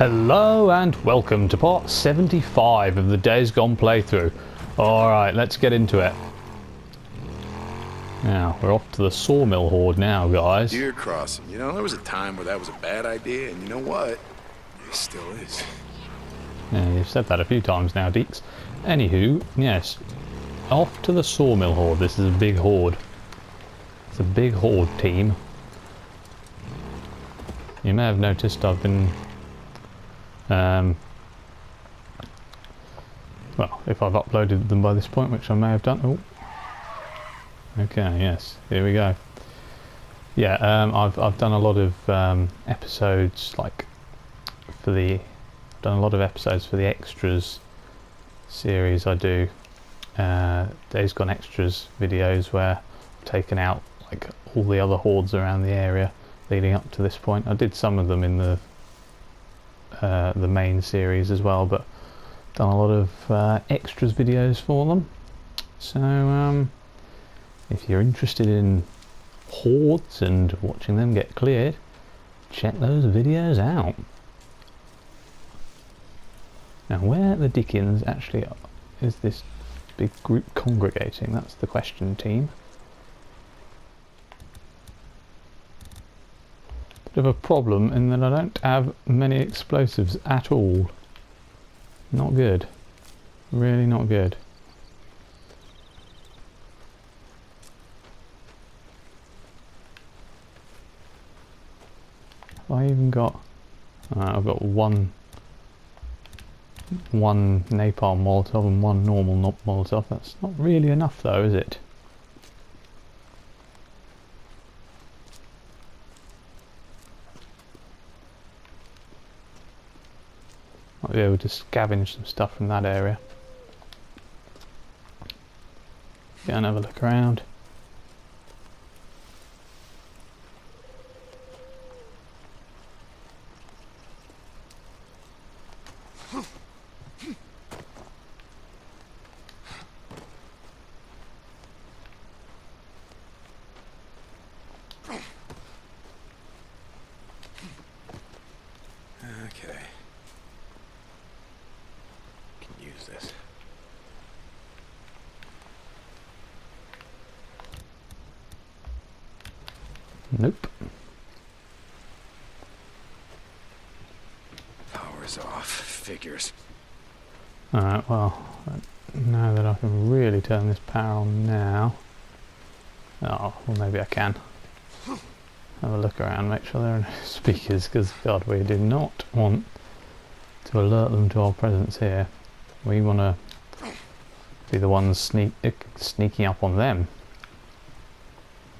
Hello and welcome to part 75 of the Days Gone playthrough. Alright, let's get into it. Now, we're off to the Sawmill Horde now, guys. Deer crossing. You know, there was a time where that was a bad idea, and you know what? It still is. Yeah, you've said that a few times now, Deeks. Anywho, yes. Off to the Sawmill Horde. This is a big horde. It's a big horde team. You may have noticed I've been... well, if I've uploaded them by this point, which I may have done. Oh. Okay, yes, here we go. Yeah, I've done a lot of episodes, like for the... I've done a lot of episodes for the extras series I do. Days Gone Extras videos where I've taken out like all the other hordes around the area leading up to this point. I did some of them in the main series as well, but done a lot of extras videos for them. So if you're interested in hordes and watching them get cleared, check those videos out. Now, where the dickens actually is this big group congregating? That's the question, team. Bit of a problem in that I don't have many explosives at all. Not good. Really not good. Have I even got... I've got one napalm molotov and one normal molotov. That's not really enough though, is it? Might be able to scavenge some stuff from that area. Go and have a look around. Okay. Can use this. Nope. Power's off. Figures. Alright, well, now that I can really turn this power on now. Oh, well maybe I can. Have a look around, make sure there are no speakers, because God, we do not want to alert them to our presence here. We want to be the ones sneaking up on them.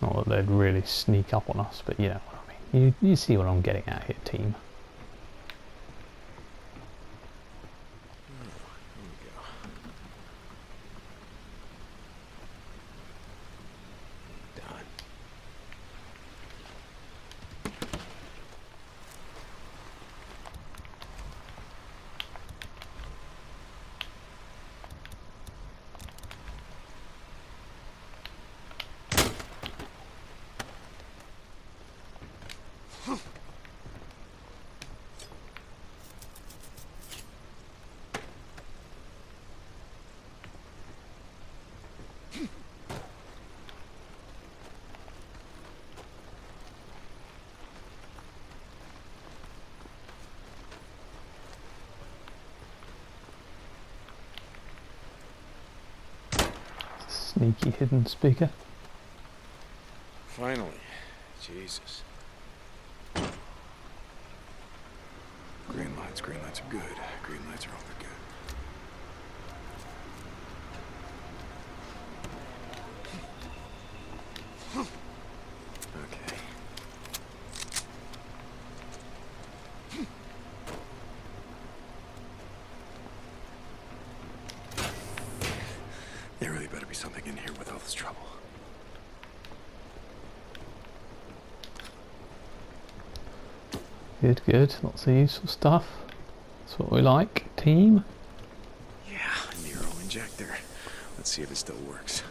Not that they'd really sneak up on us, but you know what I mean. You see what I'm getting at here, team. Sneaky hidden speaker. Finally. Jesus. Green lights are good. Green lights are all good. Okay. There really better be something in here with all this trouble. Good, good. Lots of useful stuff. That's what we like, team. Yeah, a Nero injector. Let's see if it still works.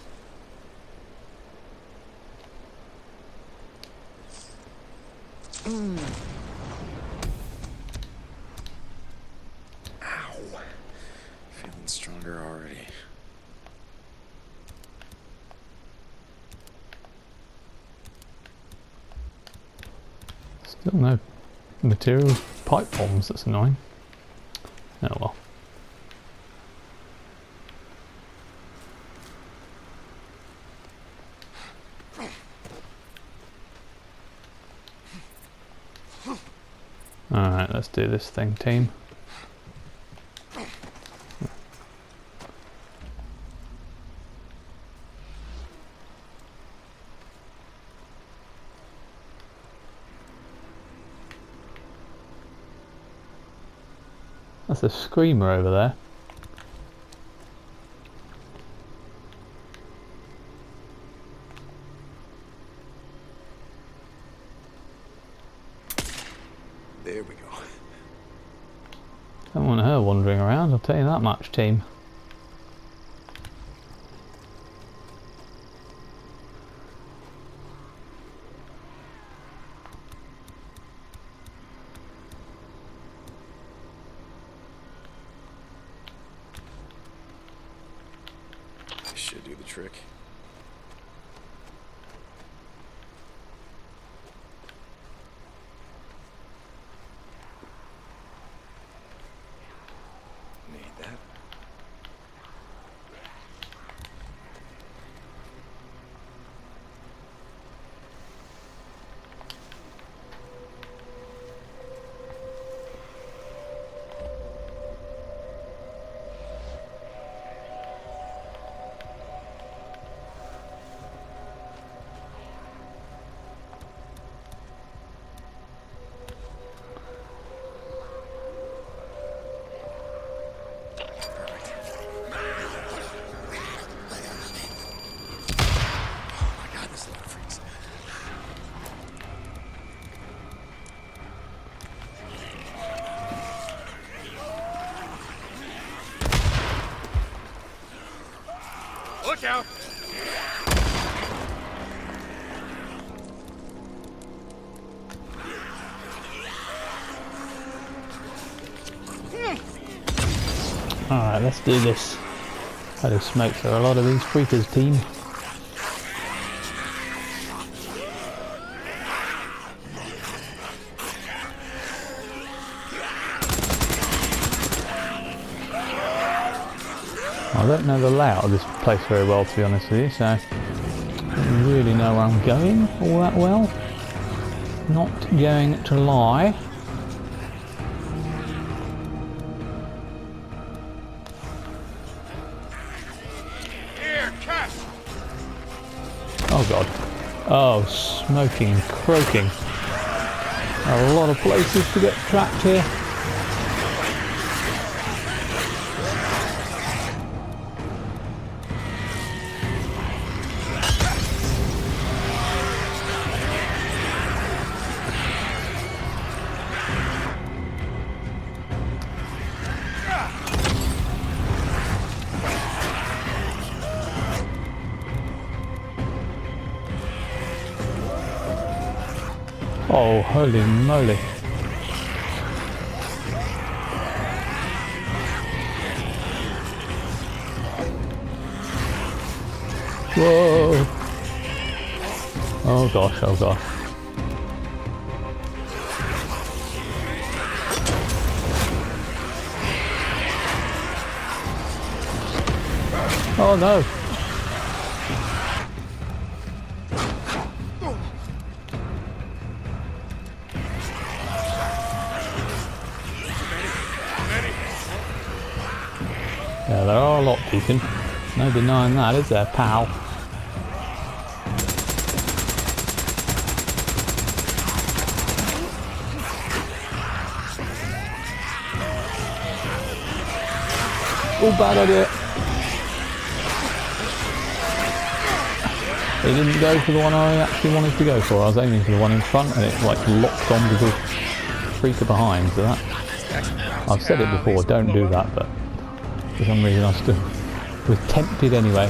Still no materials pipe bombs, that's annoying. Oh well. Alright, let's do this thing, team. That's a screamer over there. There we go. Don't want her wandering around, I'll tell you that much, team. This should do the trick. Need that. Look out! Alright, let's do this. Holy smokes, there are a lot of these creepers, team. I don't know the layout of this place very well, to be honest with you, so I don't really know where I'm going all that well. Not going to lie. Here, catch! Oh god. Oh, smoking, croaking. A lot of places to get trapped here. Oh, holy moly. Whoa. Oh gosh, oh gosh. Oh no. Yeah, there are a lot, Deacon. No denying that, is there, pal? Oh, bad idea. It didn't go for the one I actually wanted to go for. I was aiming for the one in front and it like locked onto the freaker behind, so that... I've said it before, don't do that, but for some reason I still was tempted anyway.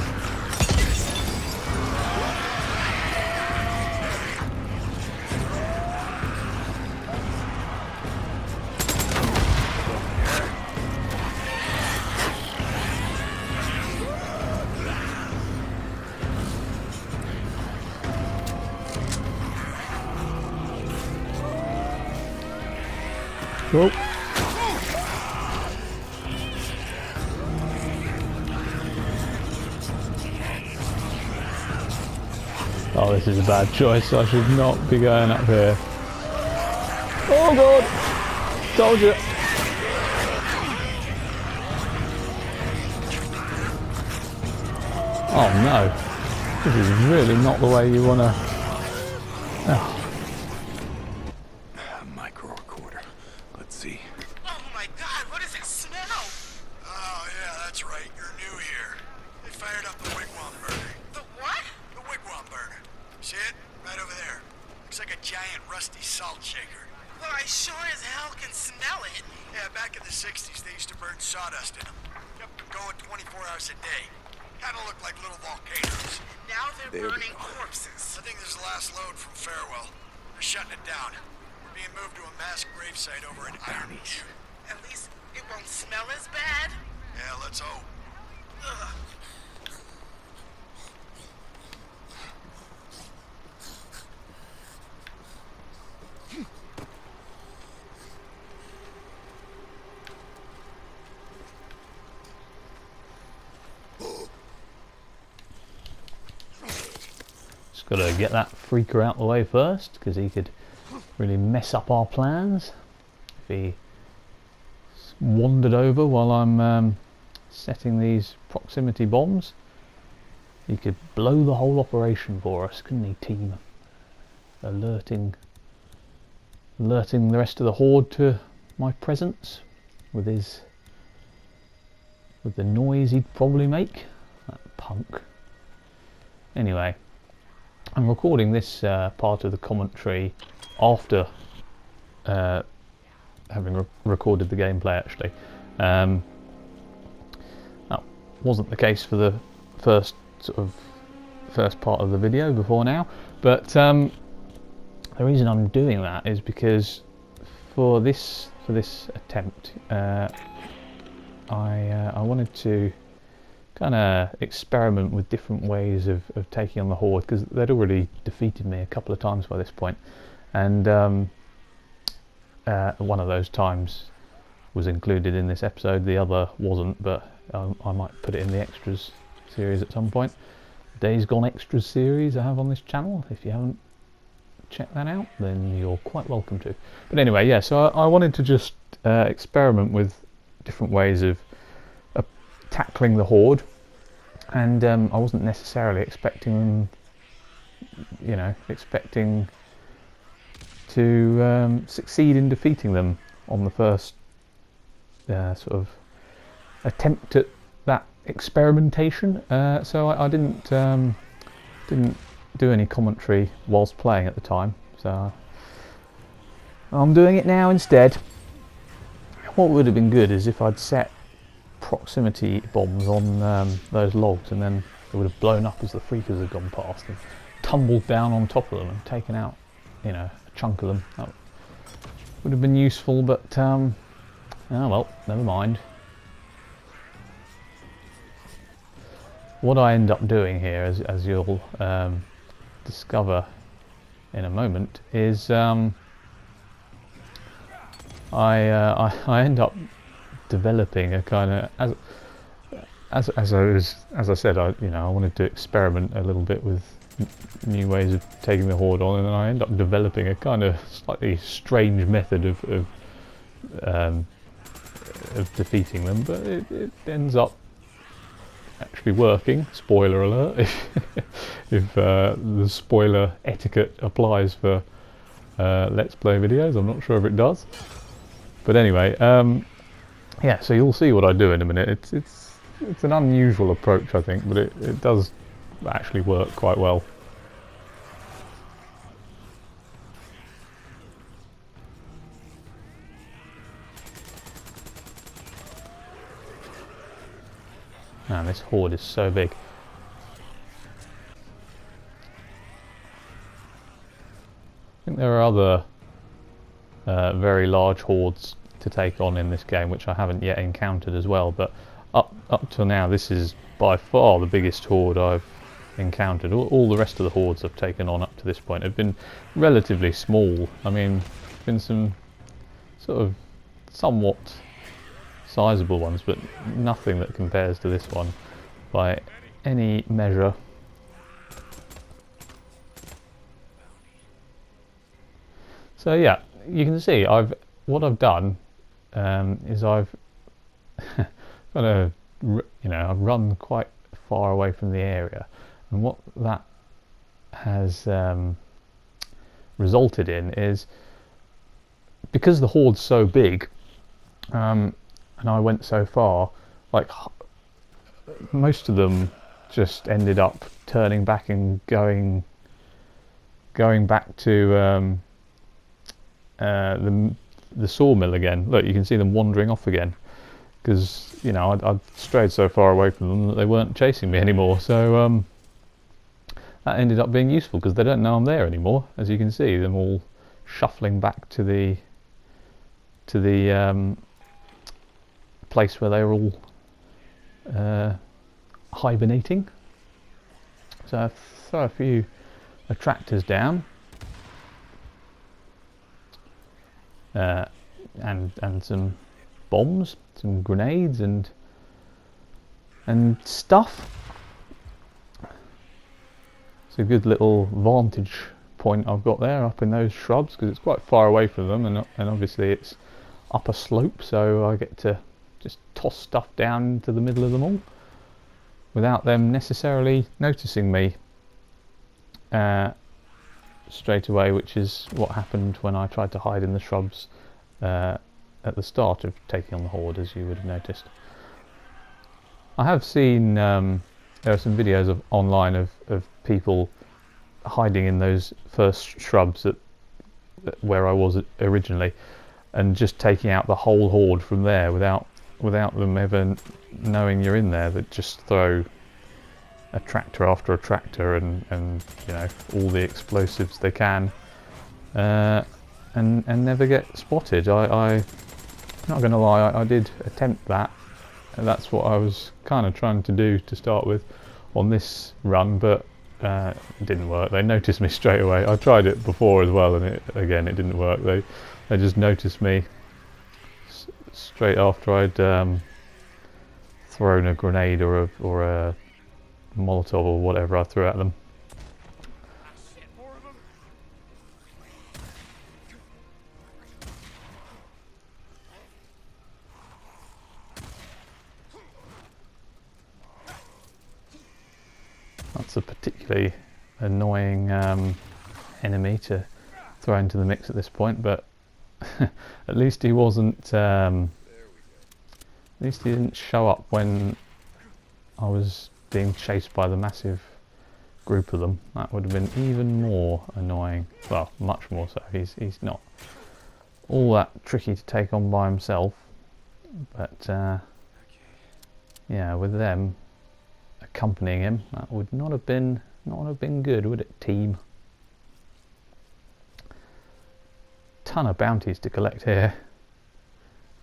Whoa. Oh, this is a bad choice. I should not be going up here. Oh god! Told you! Oh no! This is really not the way you want to... Oh. Micro recorder. Let's see. Oh my god, what is that smell? Oh, yeah, that's right. You're new here. They fired up the wigwam burner. The what? The wigwam burner. See it? Right over there. Looks like a giant rusty salt shaker. Well, I sure as hell can smell it. Yeah, back in the 60s, they used to burn sawdust in them. Kept them going 24 hours a day. Kinda looked like little volcanoes. Now they're There we burning go. corpses. I think this is the last load from Farewell. They're shutting it down. We're being moved to a mass gravesite over in Iron Butte. At least it won't smell as bad. Yeah, let's hope. Ugh. Just got to get that freaker out the way first, because he could really mess up our plans if he wandered over while I'm setting these proximity bombs. He could blow the whole operation for us, couldn't he, team? Alerting the rest of the horde to my presence with the noise he'd probably make. That punk. Anyway, I'm recording this part of the commentary after having recorded the gameplay, actually. That wasn't the case for the first part of the video before now, but the reason I'm doing that is because for this attempt I wanted to kind of experiment with different ways of taking on the horde, because they'd already defeated me a couple of times by this point, and one of those times was included in this episode, the other wasn't, but I might put it in the extras series at some point. Days Gone Extras series I have on this channel. If you haven't checked that out, then you're quite welcome to. But anyway, yeah, so I wanted to just experiment with different ways of tackling the horde, and I wasn't necessarily expecting to succeed in defeating them on the first sort of attempt at that experimentation. So I didn't do any commentary whilst playing at the time, so I'm doing it now instead. What would have been good is if I'd set proximity bombs on those logs, and then they would have blown up as the freakers had gone past and tumbled down on top of them and taken out, a chunk of them. That would have been useful, but oh well, never mind. What I end up doing here, as you'll discover in a moment, is I end up developing a kind of, as I said, I wanted to experiment a little bit with new ways of taking the horde on, and then I end up developing a kind of slightly strange method of defeating them, but it ends up actually working. Spoiler alert, if the spoiler etiquette applies for Let's Play videos. I'm not sure if it does, but anyway, yeah, so you'll see what I do in a minute. It's an unusual approach, I think, but it does actually work quite well. Man, this horde is so big. I think there are other very large hordes to take on in this game, which I haven't yet encountered as well, but up till now this is by far the biggest horde I've encountered. All the rest of the hordes I've taken on up to this point have been relatively small. I mean, been some sort of somewhat sizable ones, but nothing that compares to this one by any measure. So yeah, you can see what I've done is I've kind of, I've run quite far away from the area, and what that has resulted in is, because the horde's so big, and I went so far, like most of them just ended up turning back and going back to the sawmill again. Look, you can see them wandering off again, because I'd strayed so far away from them that they weren't chasing me anymore. So that ended up being useful, because they don't know I'm there anymore. As you can see, them all shuffling back to the place where they were all hibernating. So I throw a few attractors down, and some bombs, some grenades, and stuff. It's a good little vantage point I've got there up in those shrubs, because it's quite far away from them, and obviously it's up a slope, so I get to just toss stuff down into the middle of them all without them necessarily noticing me straight away, which is what happened when I tried to hide in the shrubs at the start of taking on the horde, as you would have noticed. I have seen there are some videos online of people hiding in those first shrubs where I was originally, and just taking out the whole horde from there without them ever knowing you're in there. That just throw a tractor after a tractor and all the explosives they can, and never get spotted. I'm not going to lie, I did attempt that, and that's what I was kind of trying to do to start with on this run, but it didn't work. They noticed me straight away. I tried it before as well, and it didn't work. They just noticed me straight after I'd thrown a grenade or a Molotov or whatever I threw at them. That's a particularly annoying enemy to throw into the mix at this point, but at least he wasn't. At least he didn't show up when I was being chased by the massive group of them. That would have been even more annoying. Well, much more so. He's not all that tricky to take on by himself, but yeah, with them accompanying him, that would not have been good, would it, team? Ton of bounties to collect here,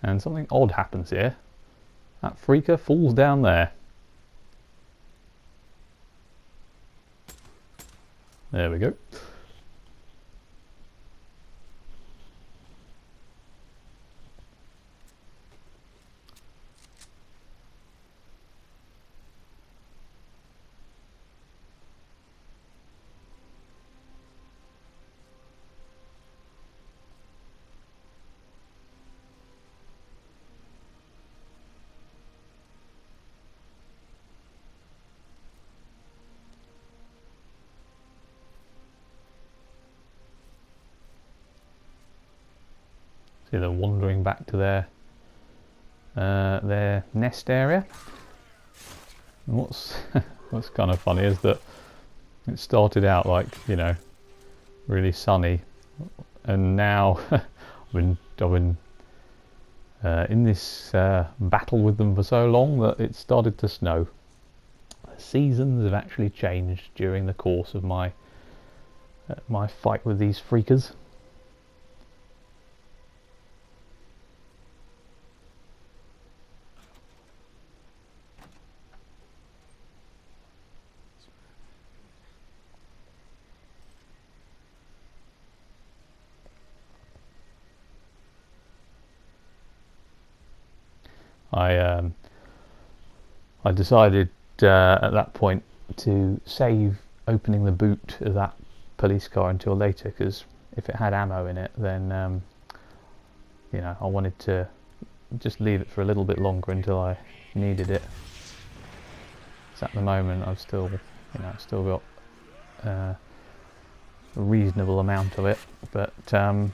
and something odd happens here. That freaker falls down there. There we go. See, they're wandering back to their nest area. And what's kind of funny is that it started out like, really sunny, and now I've been in this battle with them for so long that it started to snow. The seasons have actually changed during the course of my fight with these freakers. I decided at that point to save opening the boot of that police car until later, because if it had ammo in it, then you know, I wanted to just leave it for a little bit longer until I needed it. So at the moment I've still, you know, still got a reasonable amount of it, but I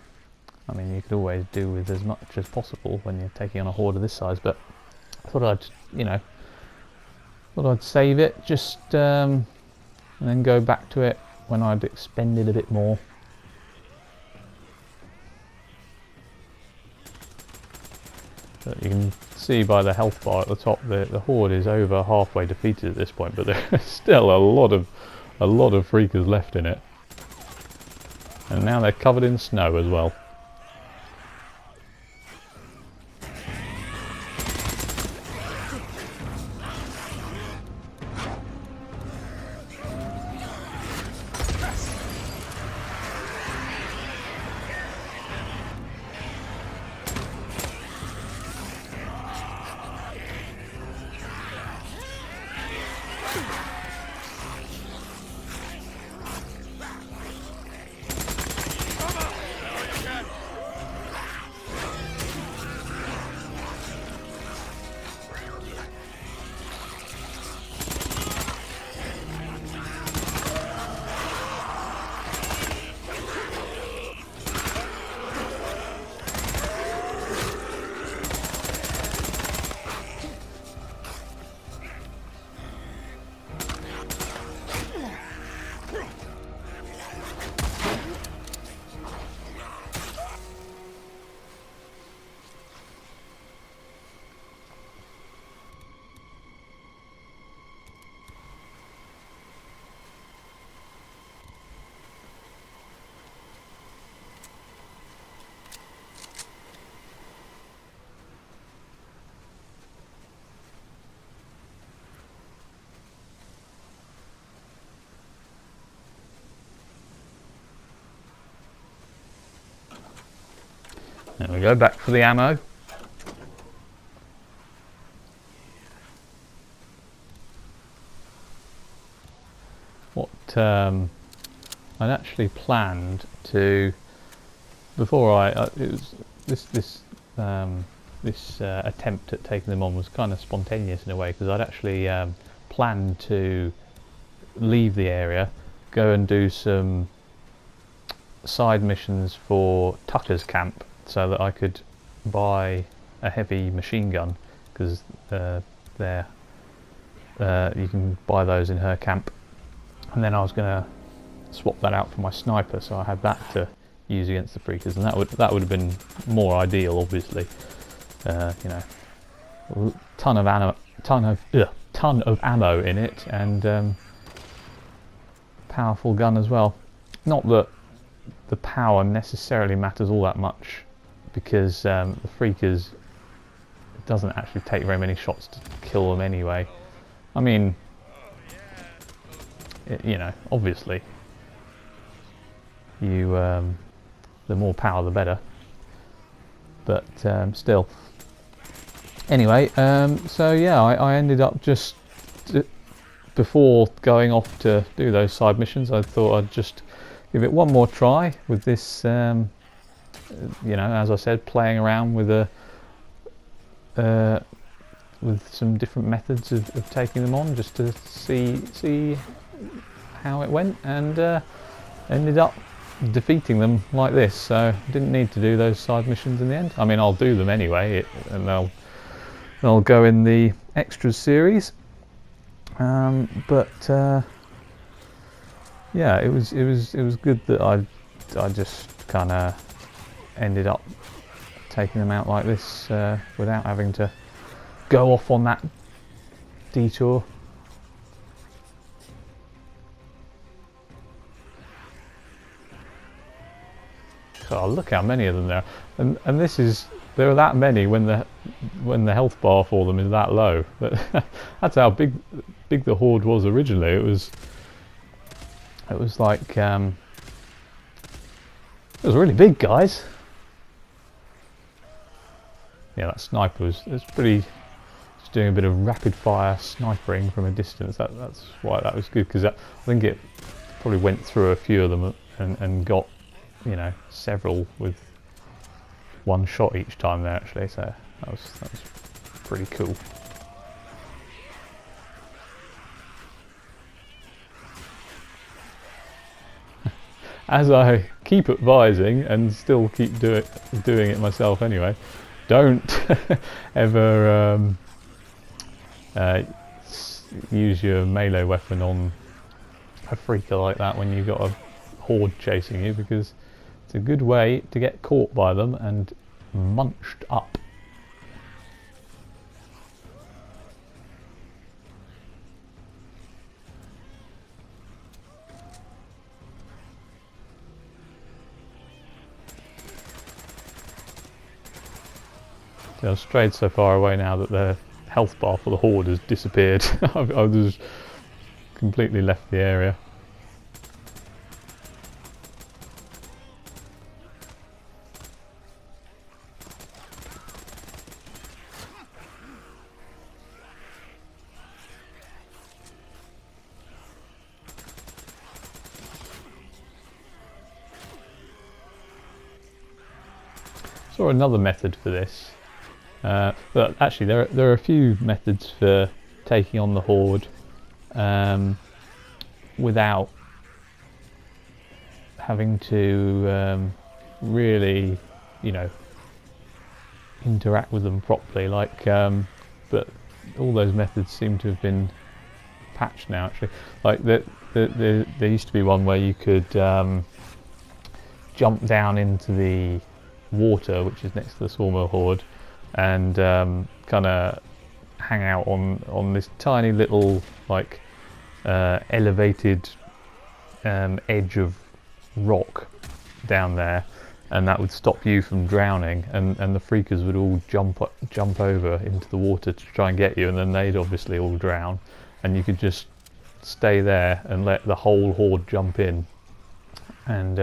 mean, you could always do with as much as possible when you're taking on a horde of this size, but I thought I'd, you know, save it, just and then go back to it when I'd expended a bit more. But you can see by the health bar at the top, the horde is over halfway defeated at this point, but there's still a lot of freakers left in it, and now they're covered in snow as well. There we go, back for the ammo. What I'd actually planned to, before it was this attempt at taking them on was kind of spontaneous in a way, because I'd actually planned to leave the area, go and do some side missions for Tutter's camp, so that I could buy a heavy machine gun, because you can buy those in her camp, and then I was going to swap that out for my sniper, so I had that to use against the freakers, and that would have been more ideal, obviously. You know, ton of ammo in it, and powerful gun as well. Not that the power necessarily matters all that much, because the freakers, it doesn't actually take very many shots to kill them anyway. I mean, you know, obviously, the more power the better, but still. Anyway, so yeah, I ended up just, before going off to do those side missions, I thought I'd just give it one more try with this, you know, as I said, playing around with some different methods of taking them on, just to see how it went, and ended up defeating them like this. So didn't need to do those side missions in the end. I mean, I'll do them anyway, and they'll go in the extras series. But yeah, it was good that I just kind of ended up taking them out like this, without having to go off on that detour. Oh, look how many of them there are. And this is, there are that many when the health bar for them is that low. That's how big the horde was originally. It was like it was really big, guys. Yeah, that sniper was pretty just doing a bit of rapid fire snipering from a distance. That's why that was good, because I think it probably went through a few of them and got, you know, several with one shot each time there actually. So that was pretty cool. As I keep advising and still keep doing it myself anyway, don't ever use your melee weapon on a freaker like that when you've got a horde chasing you, because it's a good way to get caught by them and munched up. I've strayed so far away now that the health bar for the horde has disappeared. I've just completely left the area. Saw another method for this. But actually there are a few methods for taking on the horde without having to really, you know, interact with them properly. Like, but all those methods seem to have been patched now. Actually, like there used to be one where you could jump down into the water, which is next to the Sawmill Horde, and kind of hang out on this tiny little like elevated edge of rock down there, and that would stop you from drowning, and the freakers would all jump over into the water to try and get you, and then they'd obviously all drown, and you could just stay there and let the whole horde jump in and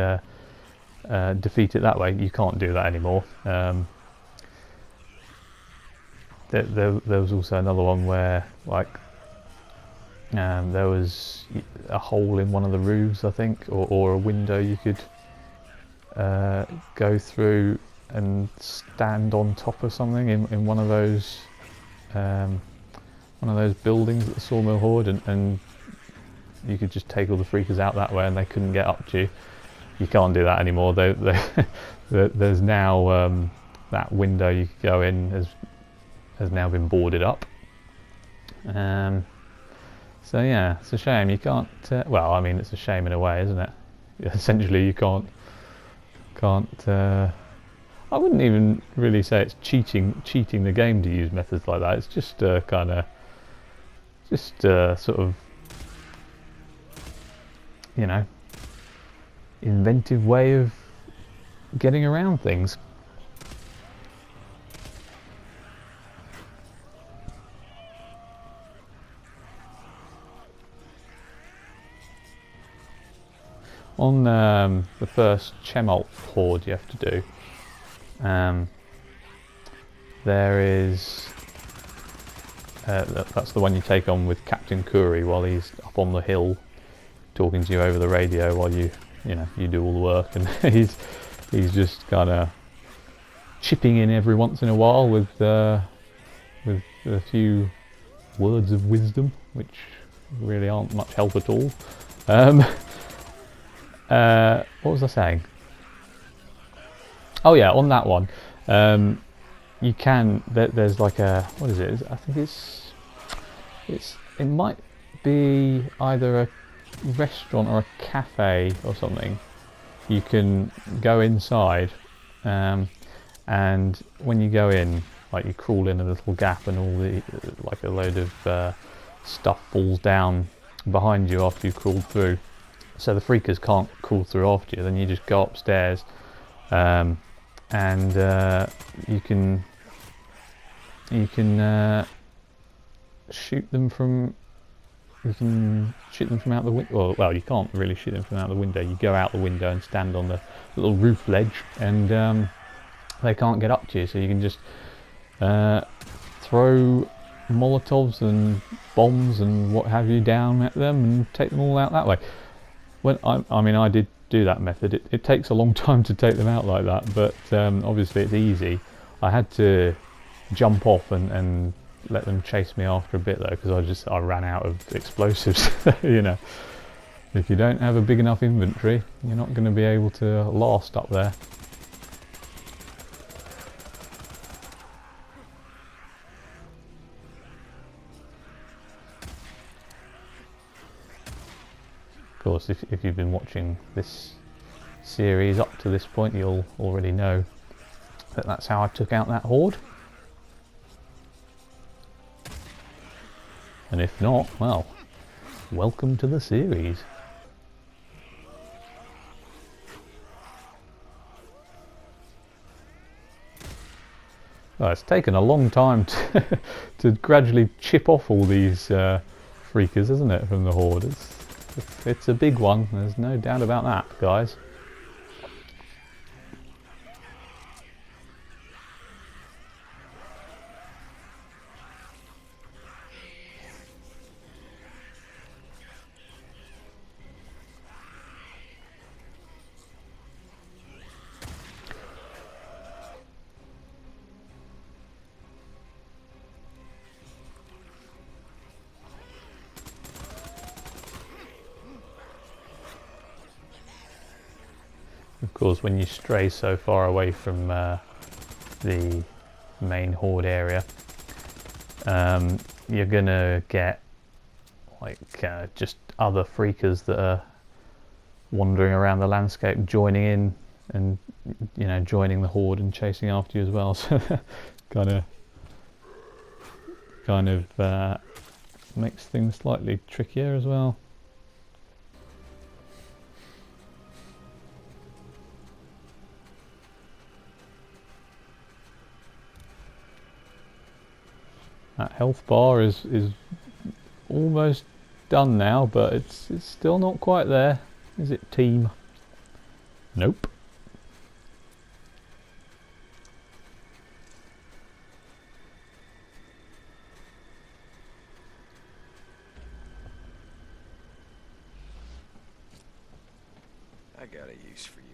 defeat it that way. You can't do that anymore. There was also another one where like there was a hole in one of the roofs, I think, or a window you could go through and stand on top of something in one of those buildings at the Sawmill Horde, and you could just take all the freakers out that way and they couldn't get up to you. You can't do that anymore. There's now that window you could go in has now been boarded up. So yeah, it's a shame you can't. Well, I mean, it's a shame in a way, isn't it? Essentially, you can't. I wouldn't even really say it's cheating the game to use methods like that. It's just kind of, sort of, you know, inventive way of getting around things. On the first Sawmill Horde you have to do, there is that's the one you take on with Captain Curry while he's up on the hill talking to you over the radio while you do all the work, and he's just kind of chipping in every once in a while with a few words of wisdom, which really aren't much help at all. What was I saying? Oh yeah, on that one, you can. There's like a, what is it? I think it might be either a restaurant or a cafe or something. You can go inside, and when you go in, like you crawl in a little gap, and all the like a load of stuff falls down behind you after you've crawled through. So the freakers can't crawl through after you. Then you just go upstairs, and you can shoot them from. You can shoot them from out the window. Well, you can't really shoot them from out the window. You go out the window and stand on the little roof ledge, and they can't get up to you. So you can just throw Molotovs and bombs and what have you down at them and take them all out that way. When I mean, I did do that method. It takes a long time to take them out like that, but obviously it's easy. I had to jump off and let them chase me after a bit though, because I ran out of explosives. You know, if you don't have a big enough inventory, you're not going to be able to last up there. Of course, if you've been watching this series up to this point, you'll already know that that's how I took out that horde. And if not, well, welcome to the series. Well, it's taken a long time to gradually chip off all these freakers, isn't it, from the horde? It's a big one, there's no doubt about that, guys. Of course, when you stray so far away from the main horde area, you're gonna get like just other freakers that are wandering around the landscape, joining in, and you know, joining the horde and chasing after you as well. So kind of makes things slightly trickier as well. That health bar is almost done now, but it's still not quite there. Is it, team? Nope. I got a use for you.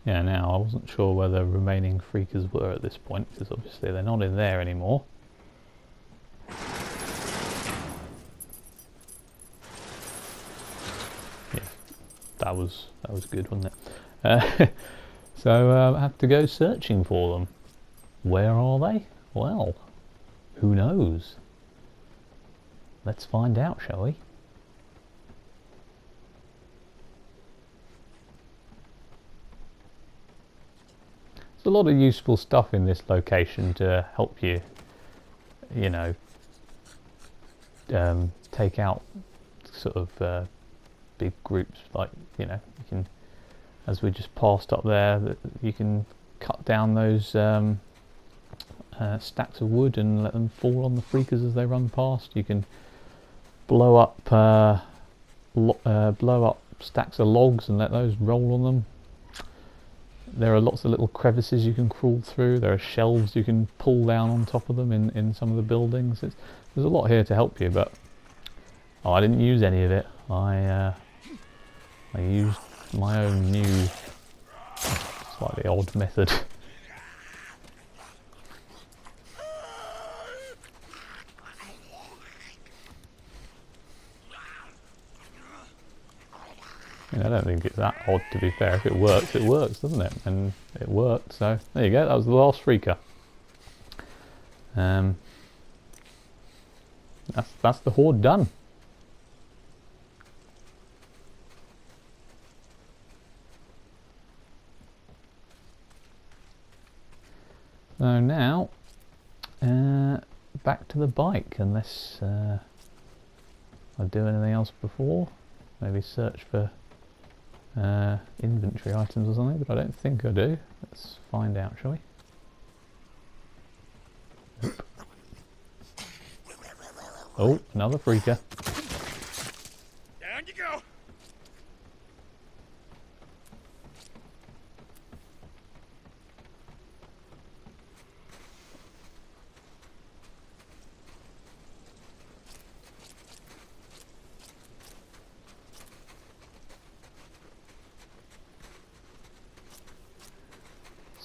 Yeah, now I wasn't sure where the remaining freakers were at this point, because obviously they're not in there anymore. Yeah, that was good, wasn't it? So I have to go searching for them. Where are they? Well, who knows? Let's find out, shall we? There's a lot of useful stuff in this location to help you, you know, take out sort of big groups. Like, you know, you can, as we just passed up there, that you can cut down those stacks of wood and let them fall on the freakers as they run past. You can blow up stacks of logs and let those roll on them. There are lots of little crevices you can crawl through. There are shelves you can pull down on top of them in some of the buildings. There's a lot here to help you, but I didn't use any of it. I used my own new, slightly odd method. I don't think it's that odd, to be fair. If it works, doesn't it? And it worked, so there you go. That was the last freaker. That's the horde done. So now, back to the bike, unless I do anything else before. Maybe search for inventory items or something, but I don't think I do. Let's find out, shall we? Oop. Oh, another freaker. Down you go.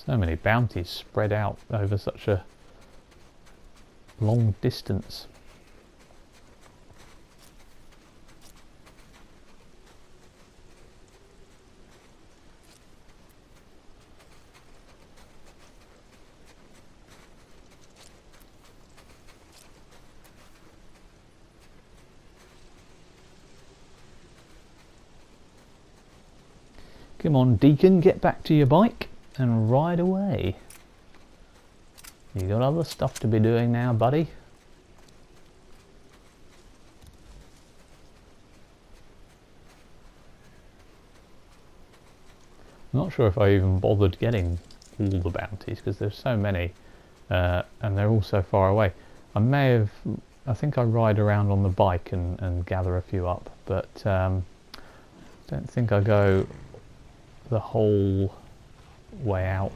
So many bounties spread out over such a long distance. Come on, Deacon, get back to your bike and ride away. You got other stuff to be doing now, buddy. I'm not sure if I even bothered getting all the bounties because there's so many and they're all so far away. I think I ride around on the bike and gather a few up, but don't think I go the whole way out.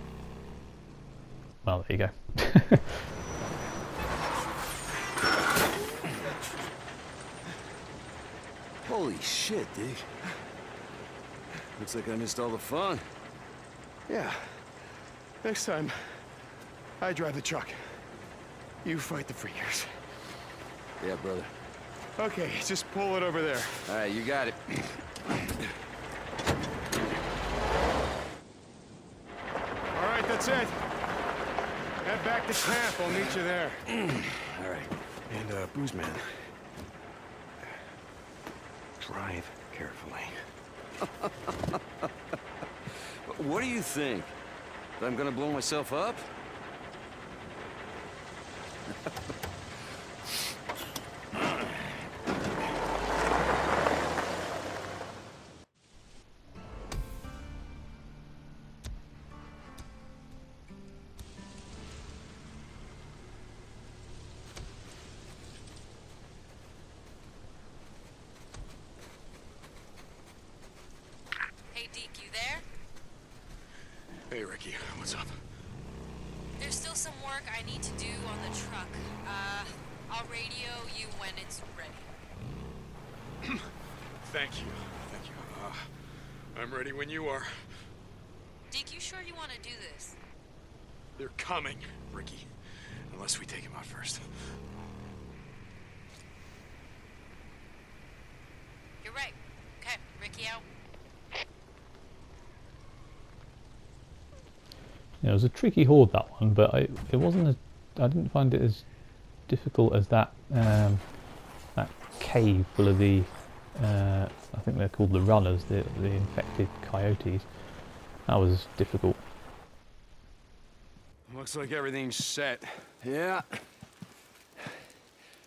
Well, there you go. Holy shit, dude. Looks like I missed all the fun. Yeah. Next time, I drive the truck. You fight the freakers. Yeah, brother. Okay, just pull it over there. All right, you got it. All right, that's it. Head back to camp. I'll meet you there. All right. And, Booze Man, drive carefully. What do you think? That I'm gonna blow myself up? Hey, Deke, you there? Hey, Ricky, what's up? There's still some work I need to do on the truck. I'll radio you when it's ready. Thank you. Thank you. I'm ready when you are. Deke, you sure you want to do this? They're coming, Ricky. Unless we take him out first. You're right. Okay, Ricky out. Yeah, it was a tricky horde, that one, but it wasn't I didn't find it as difficult as that that cave full of the I think they're called the runners, the infected coyotes. That was difficult. Looks like everything's set. Yeah.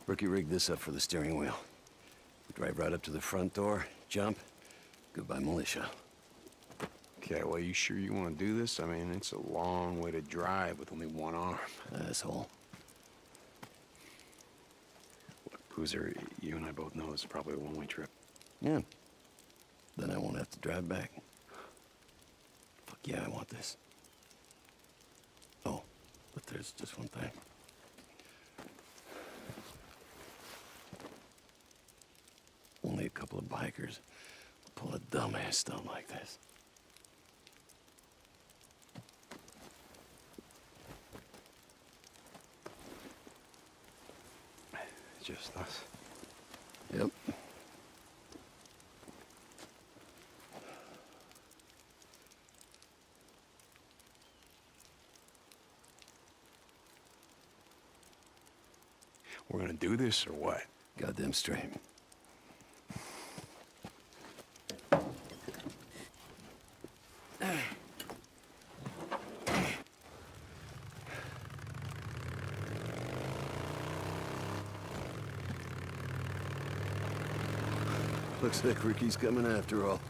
Rookie rigged this up for the steering wheel. Drive right up to the front door, jump, goodbye militia. Okay, well, you sure you want to do this? I mean, it's a long way to drive with only one arm. Asshole. Look, Boozer, you and I both know it's probably a one-way trip. Yeah. Then I won't have to drive back. Fuck yeah, I want this. Oh, but there's just one thing. Only a couple of bikers pull a dumbass stunt like this. Just us. Yep. We're gonna do this or what? Goddamn straight. Looks like Ricky's coming after all.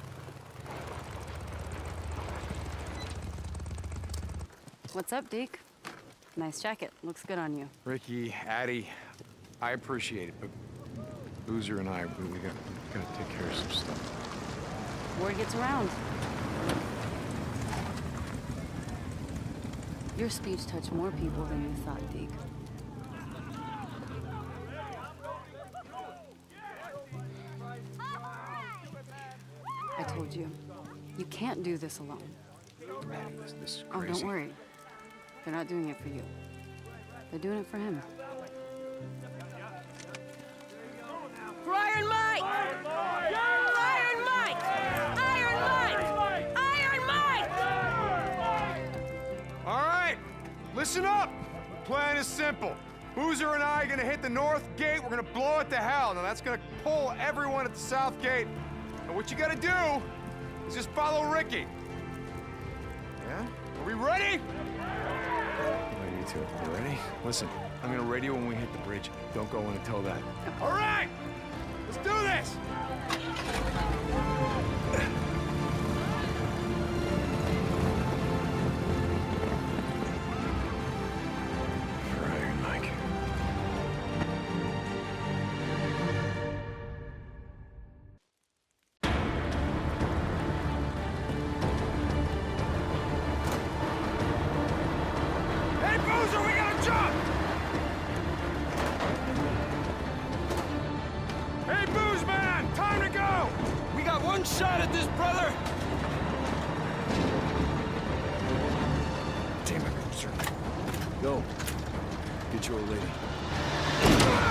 What's up, Deke? Nice jacket. Looks good on you. Ricky, Addie, I appreciate it, but Boozer and I, we gotta take care of some stuff. Word gets around. Your speech touched more people than you thought, Deke. I told you, you can't do this alone. This is Oh, crazy. don't worry. They're not doing it for you. They're doing it for him. For Iron Mike! Iron Mike! Iron Mike! Iron Mike! All right, listen up. The plan is simple. Boozer and I are gonna hit the north gate. We're gonna blow it to hell. Now that's gonna pull everyone at the south gate. And what you gotta do is just follow Ricky. Yeah? Are we ready? Yeah, you two. You ready? Listen, I'm gonna radio when we hit the bridge. Don't go in until that. All right! Let's do this! For Iron Mike. Hey, Boozer, we gotta jump! Hey, Booze Man, time to go! We got one shot at this, brother! Damn it, Boozer. Go. Get your old lady.